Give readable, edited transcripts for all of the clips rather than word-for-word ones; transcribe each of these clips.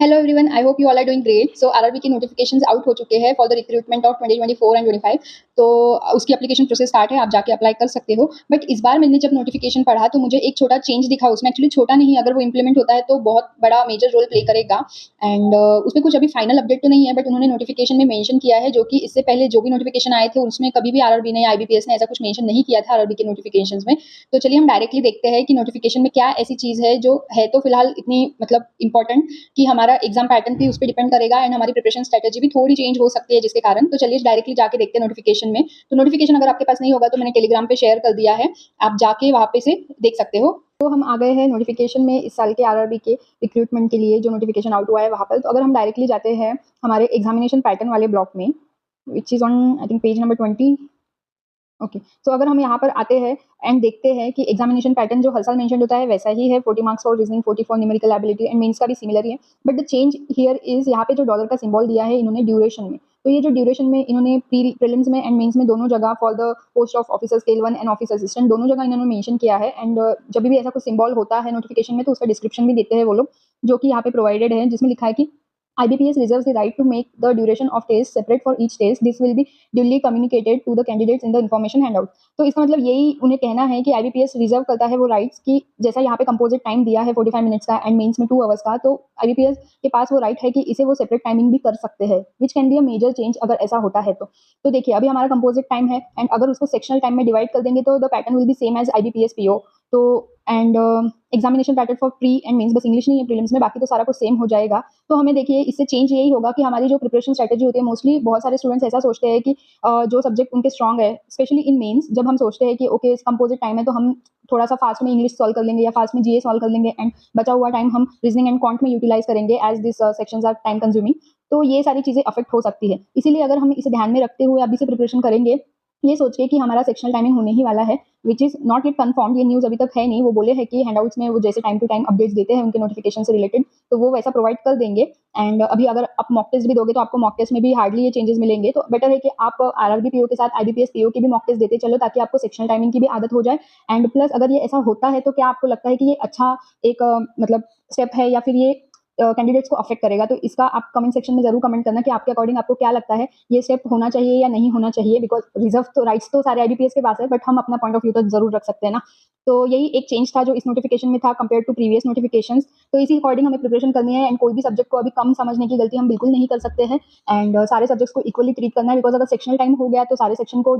Hello everyone, I hope you all are doing great. So RRB की notifications out हो चुके हैं for the recruitment of 2024 and 25। तो उसकी एप्लीकेशन प्रोसेस स्टार्ट है, आप जाके अप्लाई कर सकते हो। बट इस बार मैंने जब नोटिफिकेशन पढ़ा तो मुझे एक छोटा चेंज दिखा उसमें। एक्चुअली छोटा नहीं, अगर वो इंप्लीमेंट होता है तो बहुत बड़ा मेजर रोल प्ले करेगा। एंड उसमें कुछ अभी फाइनल अपडेट तो नहीं है, बट उन्होंने नोटिफिकेशन में मेंशन किया है, जो कि इससे पहले जो भी नोटिफिकेशन आए थे उसमें कभी भी आरआरबी ने, आईबीपीएस ने ऐसा कुछ मेंशन नहीं किया था आरआरबी के नोटिफिकेशन में। तो चलिए हम डायरेक्टली देखते हैं कि नोटिफिकेशन में क्या ऐसी चीज़ है जो है तो फिलहाल इतनी मतलब इंपॉर्टेंट कि हमारा एग्जाम पैटर्न भी उस पर डिपेंड करेगा एंड हमारी प्रिपरेशन स्ट्रेटेजी भी थोड़ी चेंज हो सकती है जिसके कारण। तो चलिए डायरेक्टली जाके देखते हैं नोटिफिकेशन में। तो नोटिफिकेशन अगर आपके पास नहीं होगा तो मैंने टेलीग्राम पे शेयर कर दिया है, आप जाके वहाँ पे से देख सकते हो। तो हम आ गए हैं नोटिफिकेशन में इस साल के आरआरबी के रिक्रूटमेंट के लिए जो नोटिफिकेशन आउट हुआ है वहाँ पर। तो अगर हम डायरेक्टली जाते हैं हमारे एग्जामिनेशन पैटर्न वाले ब्लॉक में, which is on I think page number 20। Okay, तो अगर हम यहाँ पर आते हैं एंड देखते हैं कि एग्जामिनेशन पैटर्न जो हर साल मेंशन होता है वैसा ही है। 40 marks for reasoning, 40 for numerical ability and mains का भी सिमिलर ही है। But the change here is यहाँ पे जो डॉलर का सिंबल दिया है इन्होंने ड्यूरेशन में। तो ये जो ड्यूरेशन में इन्होंने प्रीलिम्स में एंड मेंस में दोनों जगह for the post of officer scale 1 and office assistant दोनों जगह इन्होंने मेंशन किया है। एंड जब भी ऐसा कुछ सिंबल होता है नोटिफिकेशन में तो उसका डिस्क्रिप्शन भी देते हैं वो लोग, जो कि यहाँ पे प्रोवाइडेड है, जिसमें लिखा है कि IBPS reserves the right to make the duration of test separate for each test. This will be duly communicated to the candidates in the information handout. तो इसका मतलब यही उन्हें कहना है कि IBPS रिजर्व करता है वो राइट्स की, जैसा यहाँ पे कंपोजिट टाइम दिया है 45 मिनट्स का एंड मेंस में 2 आवर्स का, तो IBPS के पास वो राइट है कि इसे वो सेपरेट टाइमिंग भी कर सकते हैं, which can be a major change अगर ऐसा होता है तो देखिए अभी हमारा कंपोजिट टाइम है एंड अगर उसको सेक्शनल टाइम में डिवाइड कर देंगे तो the pattern will be same as IBPS PO। तो and examination pattern for pre and mains, बस इंग्लिश नहीं है प्रीलिम्स में, बाकी तो सारा कुछ सेम हो जाएगा। तो हमें देखिए इससे चेंज यही होगा कि हमारी जो प्रिपरेशन स्ट्रेटेजी होती है, मोस्टली बहुत सारे स्टूडेंट्स ऐसा सोचते हैं कि जो सब्जेक्ट उनके स्ट्रॉन्ग है स्पेशली इन मेंस, जब हम सोचते हैं कि ओके कंपोजिट टाइम है तो हम थोड़ा सा फास्ट में इंग्लिश सॉल्व कर लेंगे या फास्ट में जीए सॉल्व कर लेंगे एंड बचा हुआ टाइम हम रीजनिंग एंड क्वांट में यूटिलाइज करेंगे as this sections are time consuming. तो ये सारी चीजें अफेक्ट हो सकती है, इसीलिए अगर हम इसे ध्यान में रखते हुए अभी से प्रिपरेशन करेंगे, ये सोच के कि हमारा सेक्शनल टाइमिंग होने ही वाला है, which is not yet confirmed, ये न्यूज़ अभी तक है नहीं। वो बोले हैं कि हैंडआउट्स में वो जैसे टाइम टू टाइम अपडेट्स देते हैं उनके नोटिफिकेशन से रिलेटेड, तो वो वैसा प्रोवाइड कर देंगे। एंड अभी अगर आप मॉक टेस्ट भी दोगे तो आपको मॉक टेस्ट में भी हार्डली ये चेंजेस मिलेंगे। तो बेटर है कि आप आरआरबी पीओ के साथ IBPS पीओ की भी मॉक टेस्ट देते चलो, ताकि आपको सेक्शनल टाइमिंग की भी आदत हो जाए। एंड प्लस अगर ये ऐसा होता है तो क्या आपको लगता है कि ये अच्छा एक मतलब स्टेप है या फिर ये कैंडिडेट्स को अफेक्ट करेगा? तो इसका आप कमेंट सेक्शन में जरूर कमेंट करना कि आपके अकॉर्डिंग आपको क्या लगता है, ये स्टेप होना चाहिए या नहीं होना चाहिए। बिकॉज रिजर्व तो राइट्स तो सारे IBPS के पास है, बट हम अपना पॉइंट ऑफ व्यू तो जरूर रख सकते हैं ना। तो यही एक चेंज था जो इस नोटिफिकेशन में था कंपेयर टू प्रीवियस नोटिफिकेशंस। तो इसी अकॉर्डिंग हमें प्रिपरेशन करनी है एंड कोई भी सब्जेक्ट को अभी कम समझने की गलती हम बिल्कुल नहीं कर सकते हैं। एंड सारे सब्जेक्ट्स को इक्वली ट्रीट करना है, बिकॉज अगर सेक्शनल टाइम हो गया तो सारे सेक्शन को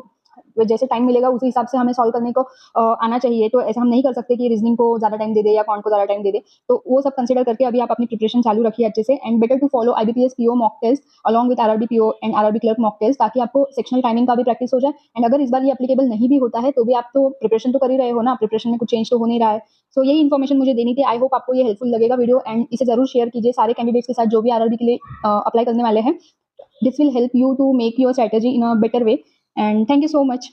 जैसे टाइम मिलेगा उसी हिसाब से हमें सॉल्व करने को आना चाहिए। तो ऐसा हम नहीं कर सकते कि रीजनिंग को ज्यादा टाइम दे दे या कॉन्ट को ज्यादा टाइम दे दे। तो वो सब कंसिडर करके अभी आप अपनी प्रिपरेशन चालू रखिए अच्छे से। And better to follow IBPS PO mock test along with RRB PO and RRB clerk mock test, ताकि आपको सेक्शनल टाइमिंग का भी प्रैक्टिस हो जाए। एंड अगर इस बार ये एप्लीकेबल नहीं भी होता है तो भी आप तो प्रिपरेशन तो कर ही रहे हो ना, प्रिपरेशन में कुछ चेंज तो हो नहीं रहा है। सो यही इन्फॉर्मेशन मुझे देनी थी। आई होप आपको ये हेल्पफुल लगेगा वीडियो, एंड इसे जरूर शेयर कीजिए सारे कैंडिडेट्स के साथ जो भी आरआरबी के लिए अप्लाई करने वाले हैं। This will help you to make your strategy in a better way. And thank you so much.